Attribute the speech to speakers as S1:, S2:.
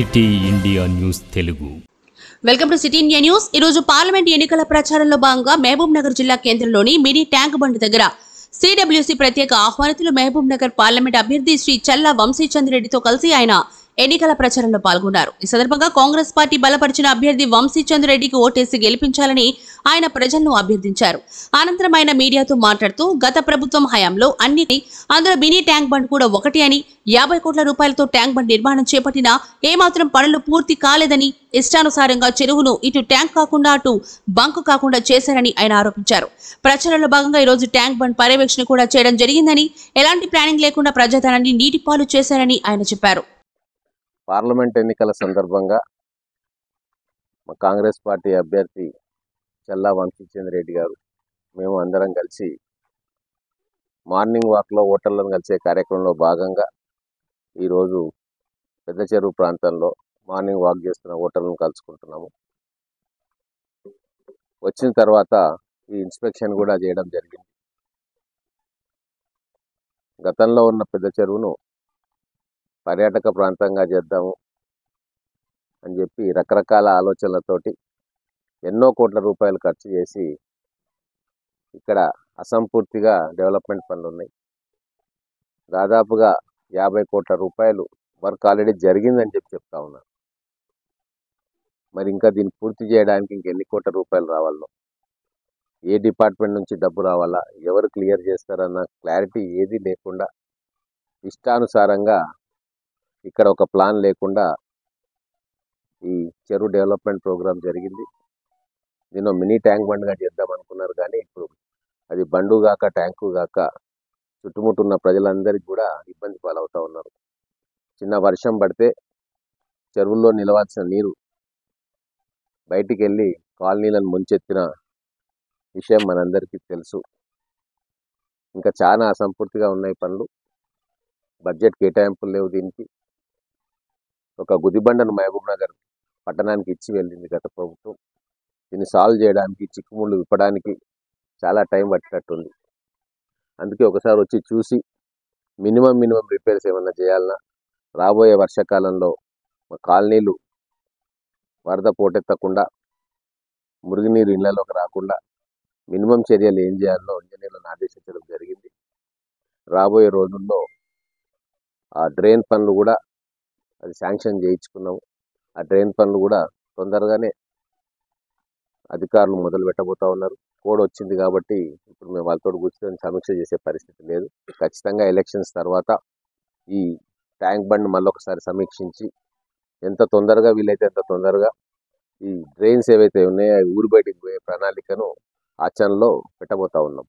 S1: City India news Telugu.
S2: Welcome to city India news. ఈ రోజు parliament ఎన్నికల ప్రచారంలో భాగంగా మహబూబ్ నగర్ జిల్లా కేంద్రంలోని మినీ ట్యాంక్ బండ్ దగ్గర సిడబ్ల్యూసీ ప్రత్యేక ఆహ్వానితులు మహబూబ్ నగర్ పార్లమెంట్ అభ్యర్థి శ్రీ చల్లా వంశీచంద్ర రెడ్డితో కలిసి ఆయన ఎన్నికల ప్రచారంలో పాల్గొన్నారు. ఈ సందర్భంగా కాంగ్రెస్ పార్టీ బలపరిచిన అభ్యర్థి వంశీచంద్ర రెడ్డికి ఓటేసి గెలిపించాలని ఆయన ప్రజలను అభ్యర్థించారు. అనంతరం ఆయన మీడియాతో మాట్లాడుతూ గత ప్రభుత్వం హయాంలో అందులో మినీ ట్యాంక్ బండ్ కూడా ఒకటి అని, 50 కోట్ల రూపాయలతో ట్యాంక్ బండ్ నిర్మాణం చేపట్టినా ఏమాత్రం పనులు పూర్తి కాలేదని, ఇష్టానుసారంగా చెరువును ఇటు ట్యాంక్ కాకుండా అటు బంకు కాకుండా చేశారని ఆయన ఆరోపించారు. ప్రచారంలో భాగంగా ఈరోజు ట్యాంక్ బండ్ పర్యవేక్షణ కూడా చేయడం జరిగిందని, ఎలాంటి ప్లానింగ్ లేకుండా ప్రజాధనాన్ని నీటిపాలు చేశారని ఆయన చెప్పారు.
S3: పార్లమెంట్ ఎన్నికల సందర్భంగా మా కాంగ్రెస్ పార్టీ అభ్యర్థి చల్లా వంశీచంద్ర రెడ్డి గారు మేము అందరం కలిసి మార్నింగ్ వాక్లో ఓటర్లను కలిసే కార్యక్రమంలో భాగంగా ఈరోజు పెద్ద చెరువు ప్రాంతంలో మార్నింగ్ వాక్ చేస్తున్న ఓటర్లను కలుసుకుంటున్నాము. వచ్చిన తర్వాత ఈ ఇన్స్పెక్షన్ కూడా చేయడం జరిగింది. గతంలో ఉన్న పెద్ద చెరువును పర్యాటక ప్రాంతంగా చేద్దాము అని చెప్పి రకరకాల ఆలోచనలతోటి ఎన్నో కోట్ల రూపాయలు ఖర్చు చేసి ఇక్కడ అసంపూర్తిగా డెవలప్మెంట్ పనులు ఉన్నాయి. దాదాపుగా 50 కోట్ల రూపాయలు వర్క్ ఆల్రెడీ జరిగిందని చెప్తా ఉన్నారు. మరి ఇంకా దీన్ని పూర్తి చేయడానికి ఇంకెన్ని కోట్ల రూపాయలు రావాలో, ఏ డిపార్ట్మెంట్ నుంచి డబ్బు రావాలా, ఎవరు క్లియర్ చేస్తారన్న క్లారిటీ ఏది లేకుండా ఇష్టానుసారంగా ఇక్కడ ఒక ప్లాన్ లేకుండా ఈ చెరువు డెవలప్మెంట్ ప్రోగ్రామ్ జరిగింది. దీన్ని మినీ ట్యాంక్ బండ్గా చేద్దాం అనుకున్నారు, కానీ ఇప్పుడు అది బండు గాక ట్యాంకు గాక చుట్టుముట్టున్న ప్రజలందరికీ కూడా ఇబ్బంది పాలవుతూ ఉన్నారు. చిన్న వర్షం పడితే చెరువుల్లో నిలవాల్సిన నీరు బయటికి వెళ్ళి కాలనీలను ముంచెత్తిన విషయం మనందరికీ తెలుసు. ఇంకా చాలా అసంపూర్తిగా ఉన్నాయి పనులు. బడ్జెట్ కేటాయింపులు లేవు. దీనికి ఒక గుదిబండను మహబూబ్ నగర్ పట్టణానికి ఇచ్చి వెళ్ళింది గత ప్రభుత్వం. దీన్ని సాల్వ్ చేయడానికి, చిక్కుముళ్ళు విప్పడానికి చాలా టైం పట్టినట్టుంది. అందుకే ఒకసారి వచ్చి చూసి మినిమం రిపేర్స్ ఏమన్నా చేయాలన్నా, రాబోయే వర్షాకాలంలో కాలనీలు వరద పోటెత్తకుండా, మురుగునీరు ఇళ్లలోకి రాకుండా మినిమం చర్యలు ఏం చేయాలో ఇంజనీర్లను ఆదేశించడం జరిగింది. రాబోయే రోజుల్లో ఆ డ్రైన్ పనులు కూడా అది శాంక్షన్ చేయించుకున్నాము. ఆ డ్రైన్ పనులు కూడా తొందరగానే అధికారులు మొదలు పెట్టబోతా ఉన్నారు. కోడ్ వచ్చింది కాబట్టి ఇప్పుడు మేము వాళ్ళతో కూర్చొని సమీక్ష చేసే పరిస్థితి లేదు. ఖచ్చితంగా ఎలక్షన్స్ తర్వాత ఈ ట్యాంక్ బండ్ మళ్ళొకసారి సమీక్షించి ఎంత తొందరగా వీలైతే అంత తొందరగా ఈ డ్రైన్స్ ఏవైతే ఉన్నాయో అవి ఊరు బయటికి పోయే ప్రణాళికను ఆచరణలో పెట్టబోతా ఉన్నాం.